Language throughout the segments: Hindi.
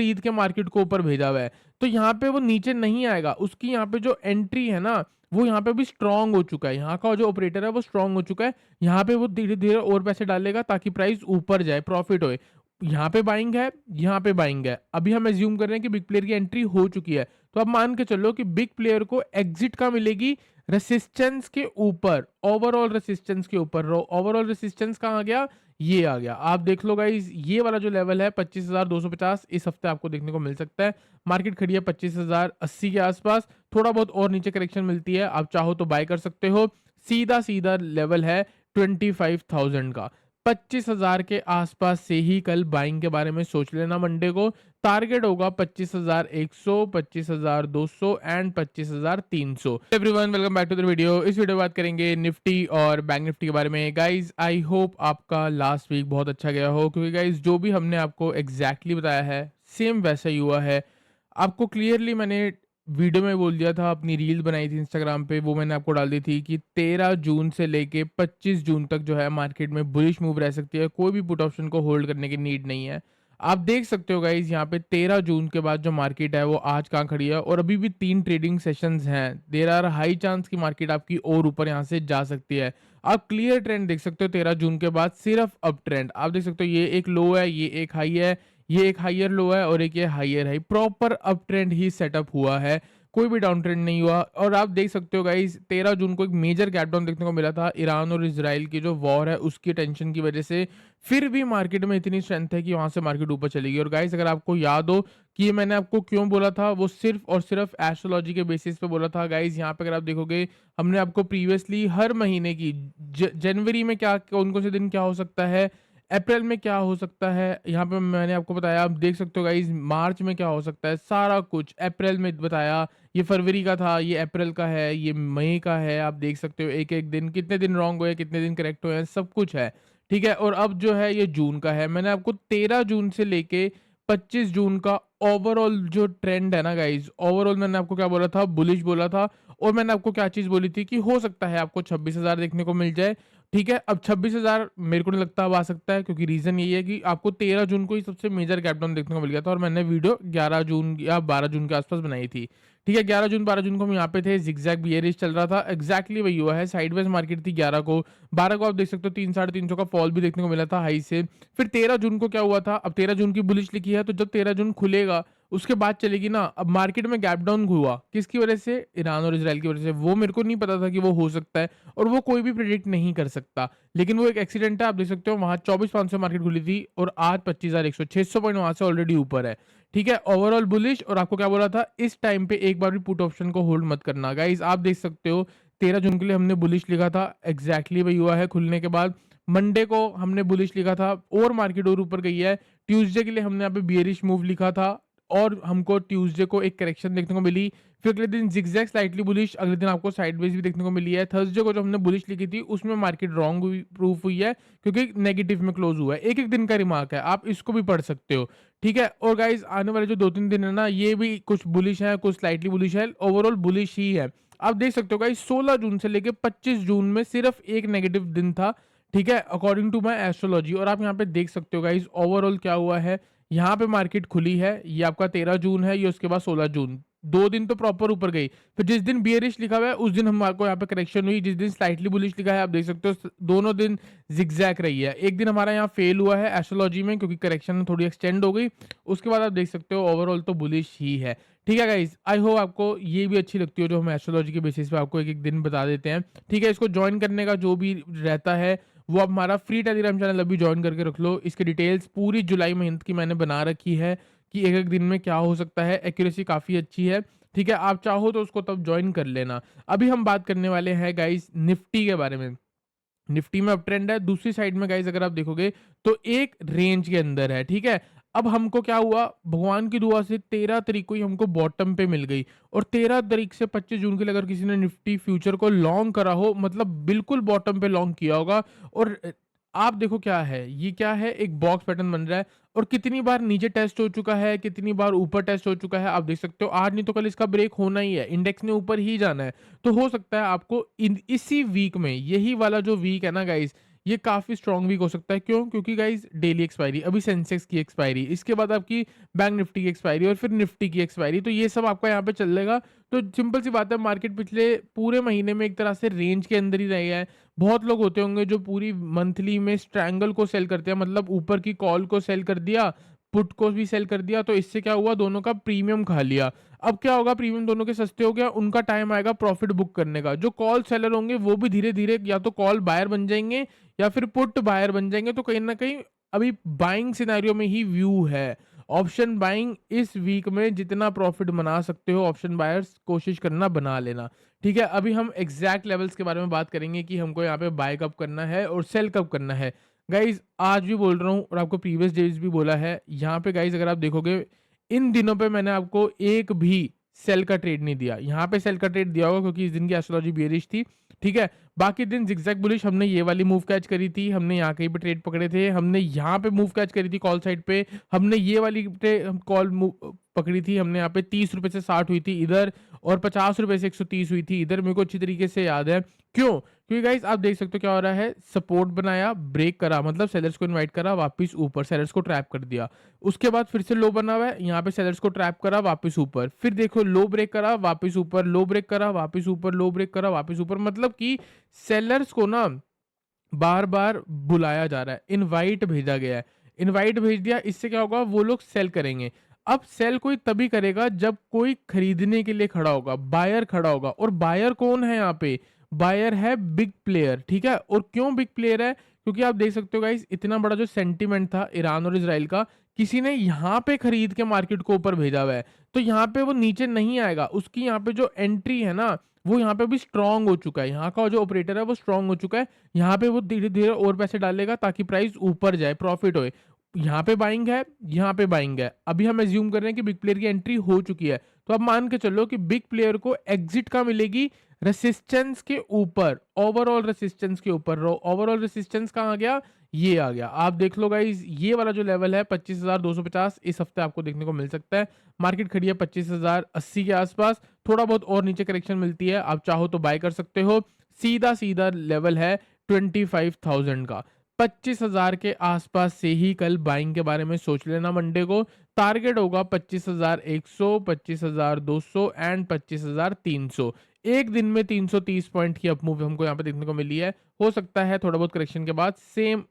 खरीद के मार्केट को ऊपर भेजा हुआ है, तो यहाँ पे वो नीचे नहीं आएगा। उसकी यहाँ पे जो एंट्री है ना, वो यहाँ पे भी स्ट्रॉन्ग हो चुका है। यहाँ का जो ऑपरेटर है वो स्ट्रॉन्ग हो चुका है। यहाँ पे वो धीरे-धीरे और पैसे डालेगा ताकि प्राइस ऊपर जाए, प्रॉफिट होए। यहाँ पे बाइंग है, यहाँ पे बाइंग है। अभी हम अज़्यूम कर रहे हैं कि बिग प्लेयर की एंट्री हो चुकी है। तो अब मान के चलो कि बिग प्लेयर को एग्ज़िट कहाँ मिलेगी? रेजिस्टेंस के ऊपर, ओवरऑल रेजिस्टेंस के ऊपर। ओवरऑल रेजिस्टेंस कहाँ आ गया? ये आ गया। आप देख लो गाइस, ये वाला जो लेवल है 25,250 इस हफ्ते आपको देखने को मिल सकता है। मार्केट खड़ी है 25,080 के आसपास। थोड़ा बहुत और नीचे करेक्शन मिलती है, आप चाहो तो बाय कर सकते हो। सीधा-सीधा लेवल है 25,000 का। 25,000 के आसपास से ही कल बाइंग के बारे में सोच लेना मंडे को। टारगेट होगा 25,100, 25,200 and 25,300। Everyone welcome back to the video. इस वीडियो में बात करेंगे निफ्टी और बैंक निफ्टी के बारे में। गाइस आई होप आपका लास्ट वीक बहुत अच्छा गया हो, क्योंकि गाइस जो भी हमने आपको एग्जैक्टली बताया है सेम वैसा ही हुआ है। आपको क्लियरली मैंने वीडियो में बोल दिया था, अपनी रील बनाई थी इंस्टाग्राम पे, वो मैंने आपको डाल दी थी कि 13 जून से लेके 25 जून तक जो है मार्केट में बुलिश मूव रह सकती है। कोई भी पुट ऑप्शन को होल्ड करने की नीड नहीं है। आप देख सकते हो गाइस, यहाँ पे 13 जून के बाद जो मार्केट है वो आज कहाँ खड़ी है, और अभी भी 3 ट्रेडिंग सेशंस हैं। देयर आर हाई चांस की मार्केट आपकी और ऊपर यहाँ से जा सकती है। आप क्लियर ट्रेंड देख सकते हो 13 जून के बाद, सिर्फ अप ट्रेंड। आप देख सकते हो ये एक लो है, ये एक हाई है, ये एक हाइयर लो है और एक ये higher high. Proper up trend ही सेटअप हुआ है, कोई भी डाउन ट्रेंड नहीं हुआ। और आप देख सकते हो गाइस, 13 जून को एक मेजर गैप डाउन देखने को मिला था ईरान और इजराइल की जो वॉर है उसकी टेंशन की वजह से। फिर भी मार्केट में इतनी स्ट्रेंथ है कि वहां से मार्केट ऊपर चलेगी। और गाइस अगर आपको याद हो कि ये मैंने आपको क्यों बोला था, वो सिर्फ और सिर्फ एस्ट्रोलॉजी के बेसिस पे बोला था। गाइस यहाँ पे अगर आप देखोगे, हमने आपको प्रीवियसली हर महीने की जनवरी में क्या कौन कौन से दिन क्या हो सकता है, अप्रैल में क्या हो सकता है, यहाँ पे मैंने आपको बताया। आप देख सकते हो गाइस मार्च में क्या हो सकता है, सारा कुछ अप्रैल में बताया। ये फरवरी का था, ये अप्रैल का है, ये मई का है। आप देख सकते हो एक एक दिन कितने दिन रॉन्ग हुए, कितने दिन करेक्ट हुए हैं, सब कुछ है। ठीक है, और अब जो है ये जून का है। मैंने आपको 13 जून से लेके 25 जून का ओवरऑल जो ट्रेंड है ना गाइस, ओवरऑल मैंने आपको क्या बोला था? बुलिश बोला था। और मैंने आपको क्या चीज बोली थी कि हो सकता है आपको 26,000 देखने को मिल जाए। ठीक है, अब 26,000 मेरे को नहीं लगता अब आ सकता है, क्योंकि रीजन यही है कि आपको 13 जून को ही सबसे मेजर गैप डाउन देखने को मिल गया था, और मैंने वीडियो 11 जून या 12 जून के आसपास बनाई थी। ठीक है, 11 जून 12 जून को हम यहाँ पे थे, जिगजैग बियरिश चल रहा था। एग्जैक्टली वही हुआ है, साइडवेज मार्केट थी 11 को। 12 को आप देख सकते हो 300-350 का फॉल भी देखने को मिला था हाई से। फिर 13 जून को क्या हुआ था? अब 13 जून की बुलिश लिखी है, तो जब 13 जून खुलेगा उसके बाद चलेगी ना। अब मार्केट में गैप डाउन हुआ किसकी वजह से? ईरान और इजराइल की वजह से। वो मेरे को नहीं पता था कि वो हो सकता है, और वो कोई भी प्रेडिक्ट नहीं कर सकता, लेकिन वो एक एक्सीडेंट है। आप देख सकते हो वहां 24,500 मार्केट खुली थी और आज 25,100, 600 पॉइंट वहां से ऑलरेडी ऊपर है। ठीक है, ओवरऑल बुलिश। और आपको क्या बोला था? इस टाइम पे एक बार भी पुट ऑप्शन को होल्ड मत करना। गाइस आप देख सकते हो 13 जून के लिए हमने बुलिश लिखा था, एग्जैक्टली वही हुआ है खुलने के बाद। मंडे को हमने बुलिश लिखा था और मार्केट और ऊपर गई है। ट्यूसडे के लिए हमने यहाँ पे बियरिश मूव लिखा था और हमको ट्यूसडे को एक करेक्शन देखने को मिली। फिर अगले दिन जिगजैग स्लाइटली बुलिश, अगले दिन आपको साइडवेज भी देखने को मिली है। थर्सडे को जो हमने बुलिश लिखी थी उसमें मार्केट रॉन्ग हुई, प्रूफ हुई है, क्योंकि नेगेटिव में क्लोज हुआ है। एक एक दिन का रिमार्क है, आप इसको भी पढ़ सकते हो। ठीक है, और गाइस आने वाले जो 2-3 दिन है ना, ये भी कुछ बुलिश है, कुछ स्लाइटली बुलिश है, ओवरऑल बुलिश ही है। आप देख सकते हो गाइस 16 जून से लेके 25 जून में सिर्फ एक नेगेटिव दिन था। ठीक है, अकॉर्डिंग टू माय एस्ट्रोलॉजी। और आप यहाँ पे देख सकते हो गाइस ओवरऑल क्या हुआ है। यहाँ पे मार्केट खुली है, ये आपका 13 जून है, ये उसके बाद 16 जून, 2 दिन तो प्रॉपर ऊपर गई। फिर जिस दिन बियरिश लिखा हुआ है उस दिन हमारे यहाँ पे करेक्शन हुई। जिस दिन स्लाइटली बुलिश लिखा है आप देख सकते हो दोनों दिन जिगजैग रही है। एक दिन हमारा यहाँ फेल हुआ है एस्ट्रोलॉजी में, क्योंकि करेक्शन थोड़ी एक्सटेंड हो गई। उसके बाद आप देख सकते हो ओवरऑल तो बुलिश ही है। ठीक है गाइस, आई होप आपको ये भी अच्छी लगती हो जो हम एस्ट्रोलॉजी के बेसिस पे आपको एक एक दिन बता देते हैं। ठीक है, इसको ज्वाइन करने का जो भी रहता है वो आप हमारा फ्री टेलीग्राम चैनल अभी ज्वाइन करके रख लो। इसके डिटेल्स पूरी जुलाई महीने की मैंने बना रखी है कि एक एक दिन में क्या हो सकता है। एक्यूरेसी काफ़ी अच्छी है। ठीक है, आप चाहो तो उसको तब ज्वाइन कर लेना। अभी हम बात करने वाले हैं गाइस निफ्टी के बारे में। निफ्टी में अप ट्रेंड है, दूसरी साइड में गाइस अगर आप देखोगे तो एक रेंज के अंदर है। ठीक है, अब हमको क्या हुआ, भगवान की दुआ से 13 तारीख को ही हमको बॉटम पे मिल गई। और 13 तारीख से 25 जून के लिए अगर किसी ने निफ्टी फ्यूचर को लॉन्ग करा हो, मतलब बिल्कुल बॉटम पे लॉन्ग किया होगा। और आप देखो क्या है, ये क्या है, एक बॉक्स पैटर्न बन रहा है। और कितनी बार नीचे टेस्ट हो चुका है, कितनी बार ऊपर टेस्ट हो चुका है, आप देख सकते हो। आज नहीं तो कल इसका ब्रेक होना ही है, इंडेक्स ने ऊपर ही जाना है। तो हो सकता है आपको इसी वीक में, यही वाला जो वीक है ना गाइस, ये काफ़ी स्ट्रॉन्ग वीक हो सकता है। क्यों? क्योंकि गाइज़ डेली एक्सपायरी, अभी सेंसेक्स की एक्सपायरी, इसके बाद आपकी बैंक निफ्टी की एक्सपायरी और फिर निफ्टी की एक्सपायरी, तो ये सब आपका यहाँ पे चलेगा। तो सिंपल सी बात है, मार्केट पिछले पूरे महीने में एक तरह से रेंज के अंदर ही रही है। बहुत लोग होते होंगे जो पूरी मंथली में स्ट्रैंगल को सेल करते हैं, मतलब ऊपर की कॉल को सेल कर दिया, पुट को भी सेल कर दिया, तो इससे क्या हुआ, दोनों का प्रीमियम खा लिया। अब क्या होगा, प्रीमियम दोनों के सस्ते हो गया, उनका टाइम आएगा प्रॉफिट बुक करने का। जो कॉल सेलर होंगे वो भी धीरे-धीरे या तो कॉल बायर बन जाएँगे या फिर पुट बायर बन जाएँगे, तो कहीं न कहीं अभी बाइंग सिनेरियो में ही व्यू है। ऑप्शन बाइंग इस वीक में जितना प्रॉफिट बना सकते हो ऑप्शन बायर्स कोशिश करना बना लेना। ठीक है, अभी हम एग्ज़ैक्ट लेवल्स के बारे में बात करेंगे कि हमको यहाँ पे बाय कब करना है और सेल कब करना है। गाइज़ आज भी बोल रहा हूँ और आपको प्रीवियस डेज़ भी बोला है, यहाँ पे गाइज़ अगर आप देखोगे, इन दिनों पे मैंने आपको एक भी सेल का ट्रेड नहीं दिया। यहाँ पे सेल का ट्रेड दिया होगा क्योंकि इस दिन की एस्ट्रोलॉजी बेयरिश थी, ठीक है? बाकी दिन ज़िगज़ैग बुलिश, हमने ये वाली मूव कैच करी थी, हमने यहाँ कहीं पे ट्रेड पकड़े थे, हमने यहाँ पे मूव कैच करी थी कॉल साइड पे, हमने ये वाली कॉल मूव पकड़ी थी, हमने यहाँ पे ₹30 से 60 हुई थी इधर और ₹50 से 130 हुई थी इधर, मेरे को अच्छी तरीके से याद है। क्यों? क्योंकि गाइस आप देख सकते हो क्या हो रहा है, सपोर्ट बनाया, ब्रेक करा, मतलब सेलर्स को इनवाइट करा, वापस ऊपर सेलर्स को ट्रैप कर दिया। उसके बाद फिर से लो बना हुआ है, यहाँ पे सेलर्स को ट्रैप करा, वापस ऊपर, फिर देखो लो ब्रेक करा, वापस ऊपर, लो ब्रेक करा, वापस ऊपर, लो ब्रेक करा, वापस ऊपर, मतलब कि सेलर्स को ना बार-बार बुलाया जा रहा है, इनवाइट भेजा गया है। इनवाइट भेज दिया, इससे क्या होगा, वो लोग सेल करेंगे। अब सेल कोई तभी करेगा जब कोई खरीदने के लिए खड़ा होगा, बायर खड़ा होगा, और बायर कौन है यहाँ पे? बायर है बिग प्लेयर, ठीक है? और क्यों बिग प्लेयर है? क्योंकि आप देख सकते हो गाइस, इतना बड़ा जो सेंटीमेंट था ईरान और इज़राइल का, किसी ने यहाँ पे खरीद के मार्केट को ऊपर भेजा हुआ है। तो यहाँ पे वो नीचे नहीं आएगा, उसकी यहाँ पे जो एंट्री है ना, वो यहाँ पे अभी स्ट्रॉन्ग हो चुका है। यहाँ का जो ऑपरेटर है वो स्ट्रॉन्ग हो चुका है। यहाँ पे वो धीरे-धीरे और पैसे डालेगा ताकि प्राइस ऊपर जाए, प्रॉफिट होए। यहाँ पे बाइंग है, यहाँ पे बाइंग है। अभी हम अज़्यूम कर रहे हैं कि बिग प्लेयर की एंट्री हो चुकी है। तो अब मान के चलो कि बिग प्लेयर को एग्ज़िट कहाँ मिलेगी? रेजिस्टेंस के ऊपर, ओवरऑल रेजिस्टेंस के ऊपर। ओवरऑल रेजिस्टेंस कहाँ आ गया? ये आ गया। आप देख लो गाइज़, ये वाला जो लेवल है 25,250 इस हफ्ते आपको देखने को मिल सकता है। मार्केट खड़ी है 25,080 के आस-पास। थोड़ा बहुत और नीचे करेक्शन मिलती है, आप चाहो तो बाय कर सकते हो। सीधा-सीधा लेवल है 25,000 का। 25,000 के आसपास से ही कल बाइंग के बारे में सोच लेना मंडे को। टारगेट होगा 25,100, 25,200 एंड 25,300। एक दिन में 330 पॉइंट की अपमूव हमको यहाँ पे देखने को मिली है। हो सकता है थोड़ा बहुत करेक्शन के बाद सेम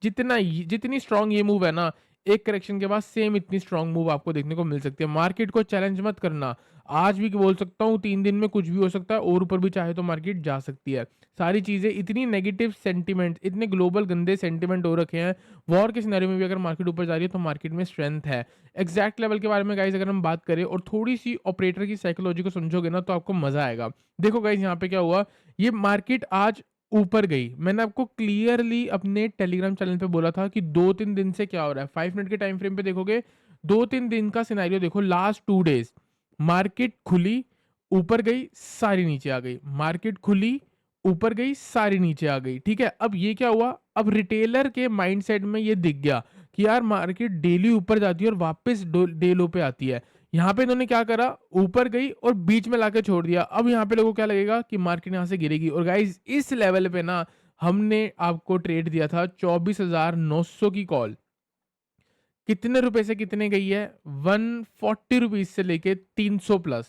जितनी स्ट्रॉन्ग ये मूव है ना, एक करेक्शन के बाद सेम इतनी स्ट्रॉन्ग मूव आपको देखने को मिल सकती है। मार्केट को चैलेंज मत करना। आज भी बोल सकता हूँ 3 दिन में कुछ भी हो सकता है और ऊपर भी चाहे तो मार्केट जा सकती है। सारी चीज़ें इतनी नेगेटिव सेंटिमेंट, इतने ग्लोबल गंदे सेंटिमेंट हो रखे हैं। वॉर के सिनेरियो में भी अगर मार्केट ऊपर जा रही है तो मार्केट में स्ट्रेंथ है। एग्जैक्ट लेवल के बारे में गाइस अगर हम बात करें और थोड़ी-सी ऑपरेटर की साइकोलॉजी को समझोगे ना तो आपको मज़ा आएगा। देखो गाइस यहाँ पे क्या हुआ, ये मार्केट आज ऊपर गई। मैंने आपको क्लियरली अपने टेलीग्राम चैनल पे बोला था कि 2-3 दिन से क्या हो रहा है। 5 मिनट के टाइम फ्रेम पे देखोगे, 2-3 दिन का सिनेरियो देखो, लास्ट 2 डेज़ मार्केट खुली, ऊपर गई, सारी नीचे आ गई। मार्केट खुली, ऊपर गई, सारी नीचे आ गई। ठीक है? अब ये क्या हुआ? अब रिटेलर के माइंडसेट में ये दिख गया कि यार मार्केट डेली ऊपर जाती है और वापस डे लो पे आती है। यहाँ पे इन्होंने क्या करा? ऊपर गई और बीच में लाके छोड़ दिया। अब यहाँ पे लोगों को क्या लगेगा कि मार्केट यहाँ से गिरेगी। और गाइस इस लेवल पे ना हमने आपको ट्रेड दिया था 24,900 की कॉल। कितने रुपए से कितने गई है? 140 रुपीज़ से लेके 300 प्लस।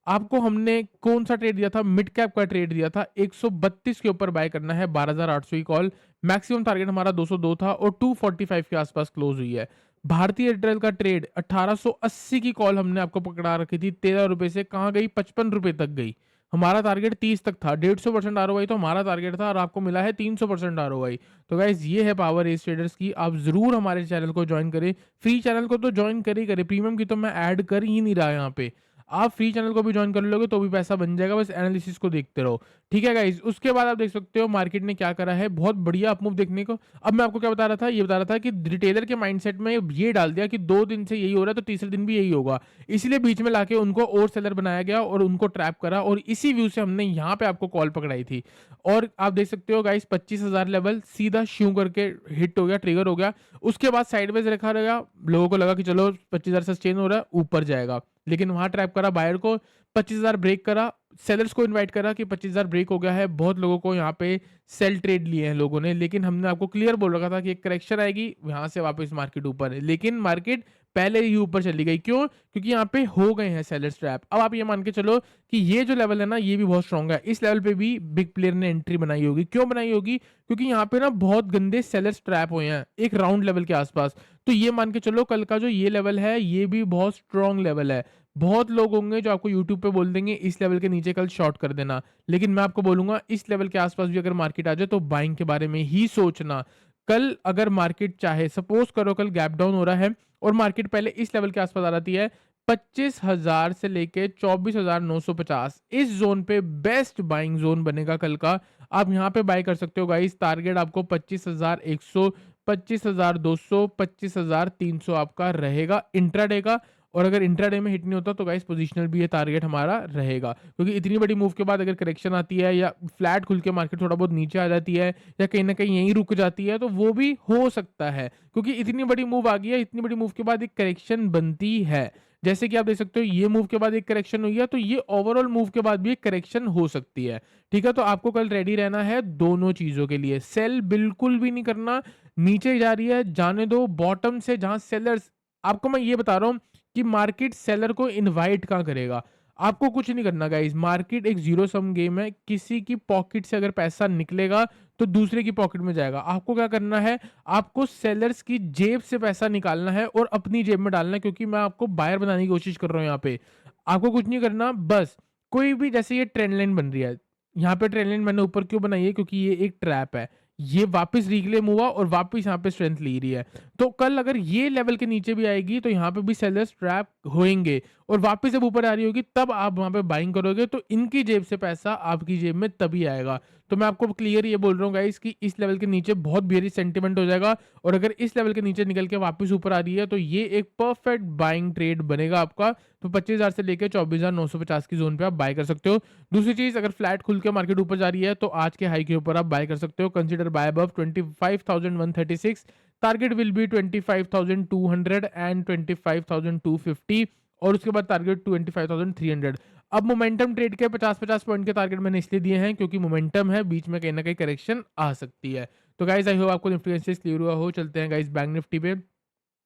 आपको हमने कौन-सा ट्रेड दिया था? मिड कैप का ट्रेड दिया था। 132 के ऊपर बाय करना है, 12,800 की कॉल। मैक्सिमम टारगेट हमारा 202 था और 245 के आसपास क्लोज़ हुई है। भारतीय एयरटेल का ट्रेड 1880 की कॉल हमने आपको पकड़ा रखी थी, 13 रुपए से कहाँ गई? 55 रुपए तक गई। हमारा टारगेट 30 तक था, 150% आरओआई तो हमारा टारगेट था और आपको मिला है 300% आरओआई। तो गाइज़ ये है पावर एज ट्रेडर्स की। आप ज़रूर हमारे चैनल को जॉइन करें। फ्री चैनल को तो जॉइन कर ही करें, प्रीमियम की तो मैं ऐड कर ही नहीं रहा यहाँ पे। आप फ्री चैनल को भी जॉइन कर लोगे तो भी पैसा बन जाएगा, बस एनालिसिस को देखते रहो। ठीक है गाइज़? उसके बाद आप देख सकते हो मार्केट ने क्या करा है, बहुत बढ़िया अपमूव देखने को। अब मैं आपको क्या बता रहा था? ये बता रहा था कि रिटेलर के माइंडसेट में ये डाल दिया कि 2 दिन से यही हो रहा है तो तीसरे दिन भी यही होगा। इसीलिए बीच में लाके उनको और सेलर बनाया गया और उनको ट्रैप करा और इसी व्यू से हमने यहाँ पे आपको कॉल पकड़ाई थी। और आप देख सकते हो गाइज़ 25,000 लेवल सीधा श्यू करके हिट हो गया, ट्रिगर हो गया। उसके बाद साइडवेज रखा रहेगा, लोगों को लगा कि चलो 25,000 सस्टेन हो रहा है, ऊपर जाएगा। लेकिन वहाँ ट्रैप करा बायर को, 25,000 ब्रेक करा, सेलर्स को इनवाइट करा कि 25,000 ब्रेक हो गया है, बहुत लोगों को यहाँ पे सेल ट्रेड लिए हैं लोगों ने, लेकिन हमने आपको क्लियर बोल रखा था कि एक करेक्शन आएगी, यहाँ से वापस मार्केट ऊपर है, लेकिन मार्केट पहले ही ऊपर चली गई। क्यों? क्योंकि यहाँ पे हो गए हैं सेलर्स ट्रैप। अब आप ये मान के चलो कि ये जो लेवल है ना, ये भी बहुत स्ट्रॉन्ग है। इस लेवल पे भी बिग प्लेयर ने एंट्री बनाई होगी। क्यों बनाई होगी? क्योंकि यहाँ पे ना बहुत गंदे सेलर्स ट्रैप हुए हैं, एक राउंड लेवल के आसपास। तो ये मान के चलो कल का जो ये लेवल है, ये भी बहुत स्ट्रॉन्ग लेवल है। बहुत लोग होंगे जो आपको यूट्यूब पे बोल देंगे इस लेवल के नीचे कल शॉर्ट कर देना, लेकिन मैं आपको बोलूंगा इस लेवल के आसपास भी अगर मार्केट आ जाए तो बाइंग के बारे में ही सोचना। कल अगर मार्केट चाहे, सपोज करो कल गैप डाउन हो रहा है और मार्केट पहले इस लेवल के आसपास आ जाती है, 25,000 से लेके 24,950, इस जोन पे बेस्ट बाइंग जोन बनेगा कल का। आप यहाँ पे बाय कर सकते हो गाइस। टारगेट आपको 25,100, 25,200, 25,300 आपका रहेगा इंट्राडे का। और अगर इंट्राडे में हिट नहीं होता तो गाइस पोजिशनल भी ये टारगेट हमारा रहेगा, क्योंकि इतनी बड़ी मूव के बाद अगर करेक्शन आती है या फ्लैट खुल के मार्केट थोड़ा बहुत नीचे आ जाती है या कहीं ना कहीं यहीं रुक जाती है, तो वो भी हो सकता है, क्योंकि इतनी बड़ी मूव आ गई है। इतनी बड़ी मूव के बाद एक करेक्शन बनती है, जैसे कि आप देख सकते हो ये मूव के बाद एक करेक्शन हुई है, तो ये ओवरऑल मूव के बाद भी एक करेक्शन हो सकती है। ठीक है, तो आपको कल रेडी रहना है दोनों चीजों के लिए। सेल बिल्कुल भी नहीं करना, नीचे जा रही है जाने दो, बॉटम से जहां सेलर्स, आपको मैं ये बता रहा हूं कि मार्केट सेलर को इनवाइट कहाँ करेगा। आपको कुछ नहीं करना गाइस, मार्केट एक जीरो सम गेम है। किसी की पॉकेट से अगर पैसा निकलेगा तो दूसरे की पॉकेट में जाएगा। आपको क्या करना है, आपको सेलर्स की जेब से पैसा निकालना है और अपनी जेब में डालना है, क्योंकि मैं आपको बायर बनाने की कोशिश कर रहा हूँ यहाँ पे। आपको कुछ नहीं करना, बस कोई भी, जैसे ये ट्रेंड लाइन बन रही है, यहाँ पे ट्रेंड लाइन मैंने ऊपर क्यों बनाई है, क्योंकि ये एक ट्रैप है। ये वापस रिक्लेम हुआ और वापस यहाँ पे स्ट्रेंथ ले रही है। तो कल अगर ये लेवल के नीचे भी आएगी तो यहाँ पे भी सेलर्स ट्रैप होएंगे और वापस जब ऊपर आ रही होगी तब आप वहां पे बाइंग करोगे, तो इनकी जेब से पैसा आपकी जेब में तभी आएगा। तो मैं आपको क्लियर ये बोल रहा हूँ गाइस कि इस लेवल के नीचे बहुत बेरिश सेंटीमेंट हो जाएगा, और अगर इस लेवल के नीचे निकल के वापस ऊपर आ रही है तो ये एक परफेक्ट बाइंग ट्रेड बनेगा आपका। तो 25,000 से लेकर 24,950 की जोन पे आप बाय कर सकते हो। दूसरी चीज, अगर फ्लैट खुल के मार्केट ऊपर जा रही है तो आज के हाई के ऊपर आप बाय कर सकते हो। Consider buy above 25,136, target will be 25,200 and 25,250, और उसके बाद टारगेट 25,300। अब मोमेंटम ट्रेड के 50-50 पॉइंट के टारगेट मैंने इसलिए दिए हैं क्योंकि मोमेंटम है, बीच में कहीं ना कहीं करेक्शन आ सकती है। तो गाइस आई होप आपको निफ्टी एनालिसिस क्लियर हुआ हो। चलते हैं गाइस बैंक निफ्टी पे।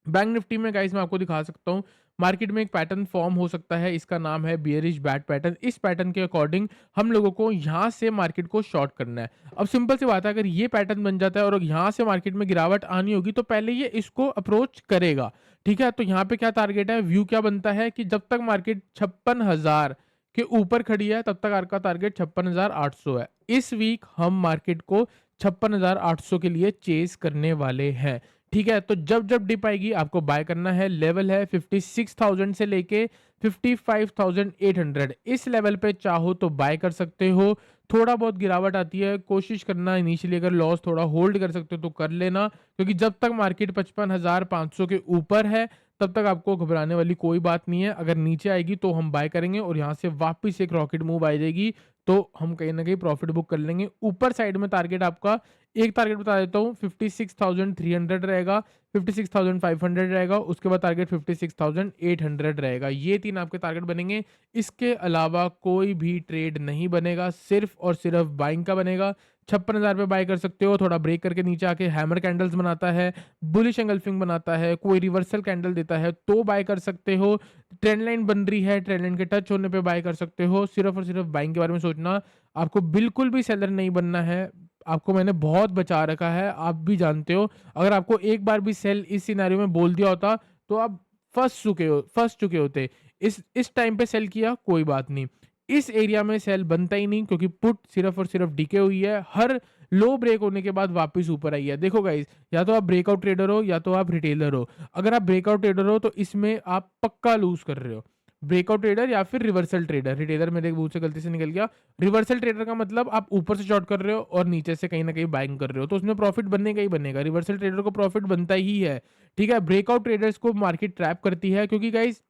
बैंक निफ्टी में गाइस मैं आपको दिखा सकता हूँ, मार्केट में एक पैटर्न फॉर्म हो सकता है, इसका नाम है बियरिश बैट पैटर्न। इस पैटर्न के अकॉर्डिंग हम लोगों को यहाँ से मार्केट को शॉर्ट करना है। अब सिंपल सी बात है, अगर ये पैटर्न बन जाता है और यहाँ से मार्केट में गिरावट आनी होगी तो पहले ये इसको अप्रोच करेगा। ठीक है, तो यहाँ पे क्या टारगेट है, व्यू क्या बनता है कि जब तक मार्केट 56,000 के ऊपर खड़ी है तब तक आपका टारगेट 56,800 है। इस वीक हम मार्केट को 56,800 के लिए चेस करने वाले हैं। ठीक है, तो जब जब डिप आएगी आपको बाय करना है। लेवल है 56,000 से लेके 55,800, इस लेवल पे चाहो तो बाय कर सकते हो। थोड़ा बहुत गिरावट आती है, कोशिश करना इनिशियली अगर लॉस थोड़ा होल्ड कर सकते हो तो कर लेना, क्योंकि जब तक मार्केट 55,500 के ऊपर है तब तक आपको घबराने वाली कोई बात नहीं है। अगर नीचे आएगी तो हम बाय करेंगे और यहाँ से वापस एक रॉकेट मूव आ जाएगी तो हम कहीं ना कहीं प्रॉफिट बुक कर लेंगे। ऊपर साइड में टारगेट आपका, एक टारगेट बता देता हूँ, 56,300 रहेगा, 56,500 रहेगा, उसके बाद टारगेट 56,800 रहेगा। ये तीन आपके टारगेट बनेंगे। इसके अलावा कोई भी ट्रेड नहीं बनेगा, सिर्फ और सिर्फ बाइंग का बनेगा। 56,000 पे बाय कर सकते हो, थोड़ा ब्रेक करके नीचे आके हैमर कैंडल्स बनाता है, बुलिश एंगल्फिंग बनाता है, कोई रिवर्सल कैंडल देता है तो बाय कर सकते हो। ट्रेंड लाइन बन रही है, ट्रेंड लाइन के टच होने पे बाय कर सकते हो। सिर्फ और सिर्फ बाइंग के बारे में सोचना, आपको बिल्कुल भी सेलर नहीं बनना है। आपको मैंने बहुत बचा रखा है, आप भी जानते हो। अगर आपको एक बार भी सेल इस सिनेरियो में बोल दिया होता तो आप फंस चुके होते। इस टाइम पे सेल किया कोई बात नहीं, इस एरिया में सेल बनता ही नहीं, क्योंकि पुट सिर्फ और सिर्फ डीके हुई है, हर लो ब्रेक होने के बाद वापस ऊपर आई है। देखो गाइस, या तो आप ब्रेकआउट ट्रेडर हो या तो आप रिटेलर हो। अगर आप ब्रेकआउट ट्रेडर हो तो इसमें आप पक्का लूज कर रहे हो। ब्रेकआउट ट्रेडर या फिर रिवर्सल ट्रेडर, रिटेलर मेरे मुंह से गलती से निकल गया। रिवर्सल ट्रेडर का मतलब आप ऊपर से शॉर्ट कर रहे हो और नीचे से कहीं ना कहीं बाइंग कर रहे हो, तो उसमें प्रॉफिट बनेगा ही बनेगा। रिवर्सल ट्रेडर को प्रॉफिट बनता ही है। ठीक है, ब्रेकआउट ट्रेडर्स को मार्केट ट्रैप करती है, क्योंकि गाइस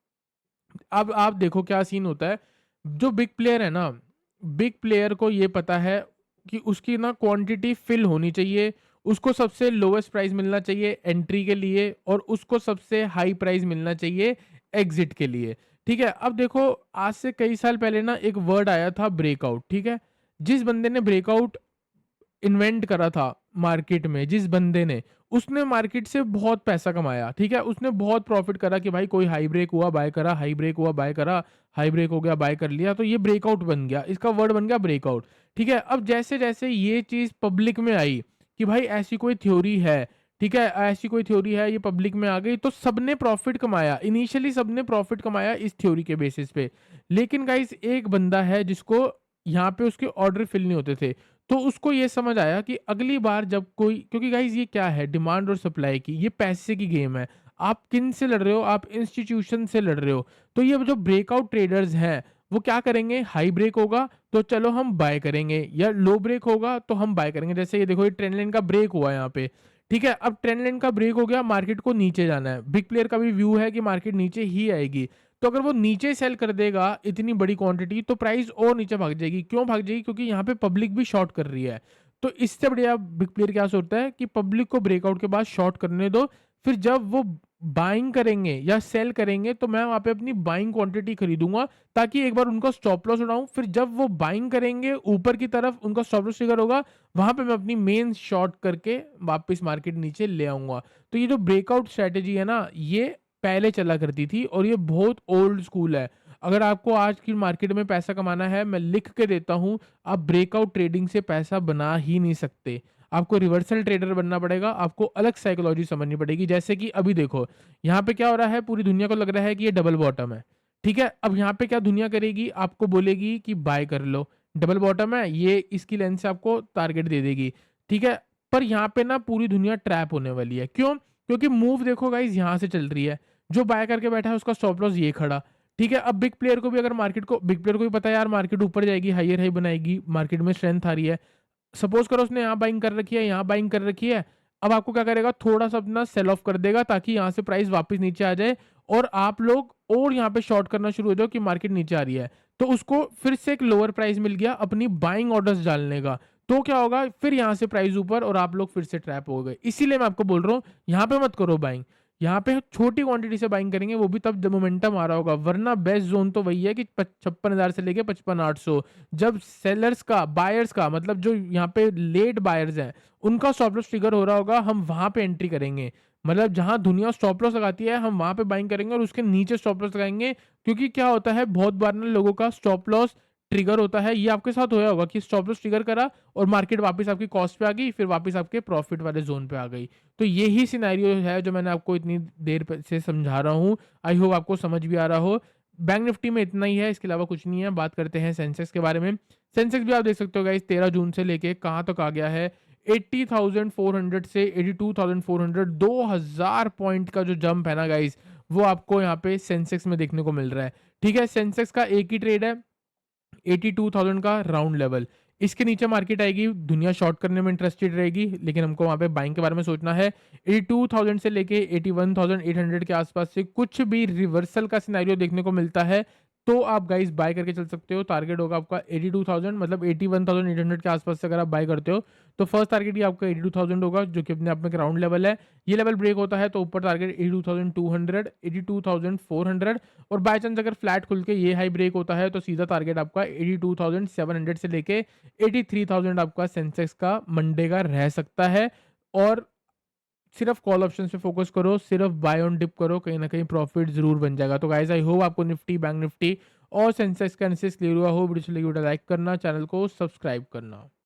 अब आप देखो क्या सीन होता है। जो बिग प्लेयर है ना, बिग प्लेयर को ये पता है कि उसकी ना क्वांटिटी फिल होनी चाहिए, उसको सबसे लोएस्ट प्राइस मिलना चाहिए एंट्री के लिए और उसको सबसे हाई प्राइस मिलना चाहिए एग्जिट के लिए। ठीक है? अब देखो आज से कई साल पहले ना एक वर्ड आया था ब्रेकआउट, ठीक है? जिस बंदे ने ब्रेकआउट इन्वेंट करा था मार्केट में, जिस बंदे ने, उसने मार्केट से बहुत पैसा कमाया, ठीक है? उसने बहुत प्रॉफ़िट करा कि भाई कोई हाई ब्रेक हुआ, बाय करा, हाई ब्रेक हुआ, बाय करा, हाई ब्रेक हो गया, बाय कर लिया, तो ये ब्रेकआउट बन गया, इसका वर्ड बन गया ब्रेकआउट, ठीक है? अब जैसे-जैसे ये चीज़ पब्लिक में आई कि भाई ऐसी कोई थ्योरी है, ठीक है? ऐसी कोई थ्योरी है, ये पब्लिक में आ गई, तो सबने प्रॉफ़िट कमाया, इनिशियली सबने प्रॉफ़िट कमाया इस थ्योरी के बेसिस पे। लेकिन गाइज़ एक बंदा है जिसको यहाँ पे उसके ऑर्डर फिल नहीं होते थे। तो उसको ये समझ आया कि अगली बार जब कोई, क्योंकि गाइज़ ये क्या है, डिमांड और सप्लाई की, ये पैसे की गेम है। आप किन से लड़ रहे हो? आप इंस्टीट्यूशन से लड़ रहे हो। तो ये जो ब्रेकआउट ट्रेडर्स हैं, वो क्या करेंगे? हाई ब्रेक होगा तो चलो हम बाय करेंगे, या लो ब्रेक होगा तो हम बाय करेंगे। जैसे ये देखो, ये ट्रेंड लाइन का ब्रेक हुआ यहाँ पे, ठीक है? अब ट्रेंड लाइन का ब्रेक हो गया, मार्केट को नीचे जाना है। बिग प्लेयर का भी व्यू है कि मार्केट नीचे ही आएगी। तो अगर वो नीचे सेल कर देगा इतनी बड़ी क्वांटिटी, तो प्राइस और नीचे भाग जाएगी। क्यों भाग जाएगी? क्योंकि यहाँ पे पब्लिक भी शॉर्ट कर रही है। तो इससे बढ़िया बिग प्लेयर क्या सोचता है कि पब्लिक को ब्रेकआउट के बाद शॉर्ट करने दो, फिर जब वो बाइंग करेंगे या सेल करेंगे तो मैं वहाँ पे अपनी बाइंग क्वांटिटी खरीदूँगा, ताकि एक बार उनका स्टॉप लॉस उड़ाऊँ, फिर जब वो बाइंग करेंगे ऊपर की तरफ, उनका स्टॉप लॉस ट्रिगर होगा, वहाँ पे मैं अपनी मेन शॉर्ट करके वापस मार्केट नीचे ले आऊँगा। तो ये जो ब्रेकआउट स्ट्रैटेजी है ना, ये पहले चला करती थी और ये बहुत ओल्ड स्कूल है। अगर आपको आज की मार्केट में पैसा कमाना है, मैं लिख के देता हूँ, आप ब्रेकआउट ट्रेडिंग से पैसा बना ही नहीं सकते। आपको रिवर्सल ट्रेडर बनना पड़ेगा, आपको अलग साइकोलॉजी समझनी पड़ेगी। जैसे कि अभी देखो, यहाँ पे क्या हो रहा है, पूरी दुनिया को लग रहा है कि ये डबल बॉटम है, ठीक है? अब यहाँ पे क्या दुनिया करेगी, आपको बोलेगी कि बाय कर लो, डबल बॉटम है, ये इसकी लेंथ से आपको टारगेट दे देगी, ठीक है? पर यहाँ पे ना पूरी दुनिया ट्रैप होने वाली है। क्यों? क्योंकि मूव देखो गाइज़ यहाँ से चल रही है। जो बाय करके बैठा है उसका स्टॉप लॉस ये खड़ा, ठीक है? अब बिग प्लेयर को भी, अगर मार्केट को, बिग प्लेयर को भी पता है यार मार्केट ऊपर जाएगी, हायर हाई बनाएगी, मार्केट में स्ट्रेंथ आ रही है। सपोज़ करो उसने यहाँ बाइंग कर रखी है, यहाँ बाइंग कर रखी है। अब आपको क्या करेगा, थोड़ा-सा अपना सेल ऑफ कर देगा ताकि यहाँ से प्राइस वापस नीचे आ जाए और आप लोग और यहाँ पे शॉर्ट करना शुरू हो जाओ कि मार्केट नीचे आ रही है। तो उसको फिर से एक लोअर प्राइस मिल गया अपनी बाइंग ऑर्डर्स डालने का। तो क्या होगा, फिर यहाँ से प्राइस ऊपर और आप लोग फिर से ट्रैप हो गए। इसीलिए मैं आपको बोल रहा हूँ, यहाँ पे मत करो बाइंग। यहाँ पे छोटी क्वांटिटी से बाइंग करेंगे, वो भी तब जब मोमेंटम आ रहा होगा, वरना बेस्ट ज़ोन तो वही है कि 56,000 से लेके 55,800, जब सेलर्स का, बायर्स का, मतलब जो यहाँ पे लेट बायर्स हैं, उनका स्टॉप लॉस ट्रिगर हो रहा होगा, हम वहाँ पे एंट्री करेंगे। मतलब जहाँ दुनिया स्टॉप लॉस लगाती है, हम वहाँ पे बाइंग करेंगे और उसके नीचे स्टॉप लॉस लगाएँगे। क्योंकि क्या होता है, बहुत बार ना लोगों का स्टॉप लॉस ट्रिगर होता है, ये आपके साथ होया होगा कि स्टॉप लॉस ट्रिगर करा और मार्केट वापस आपकी कॉस्ट पे आ गई, फिर वापस आपके प्रॉफिट वाले ज़ोन पे आ गई। तो यही सिनेरियो है जो मैंने आपको इतनी देर से समझा रहा हूँ। आई होप आपको समझ भी आ रहा हो। बैंक निफ्टी में इतना ही है, इसके अलावा कुछ नहीं है। बात करते हैं सेंसेक्स के बारे में। सेंसेक्स भी आप देख सकते हो गाइस, 13 जून से लेके कहाँ तक आ गया है, 80,400 से 82,400, 2000 पॉइंट का जो जंप है ना गाइस, वो आपको यहाँ पे सेंसेक्स में देखने को मिल रहा है। ठीक है, सेंसेक्स का एक ही ट्रेड है, 82,000 का राउंड लेवल। इसके नीचे मार्केट आएगी, दुनिया शॉर्ट करने में इंटरेस्टेड रहेगी, लेकिन हमको वहाँ पे बाइंग के बारे में सोचना है। 82,000 से लेके 81,800 के आसपास से कुछ भी रिवर्सल का सिनेरियो देखने को मिलता है, तो आप गाइस बाय करके चल सकते हो। टारगेट होगा आपका 82,000, मतलब 81,800 के आसपास से अगर आप बाय करते हो, तो फर्स्ट टारगेट ही आपका 82,000 होगा, जो कि अपने आप में ग्राउंड लेवल है। ये लेवल ब्रेक होता है तो ऊपर टारगेट 82,200, 82,400, और बाय चांस अगर फ्लैट खुल के ये हाई ब्रेक होता है तो सीधा टारगेट आपका 82,700 से लेके 83,000 आपका सेंसेक्स का मंडे का रह सकता है। और सिर्फ कॉल ऑप्शन पे फोकस करो, सिर्फ बाय ऑन डिप करो, कहीं ना कहीं प्रॉफिट जरूर बन जाएगा। तो गाइस आई होप आपको निफ्टी, बैंक निफ्टी और सेंसेक्स का एनालिसिस क्लियर हुआ हो। वीडियो अच्छी लगी तो लाइक करना, चैनल को सब्सक्राइब करना।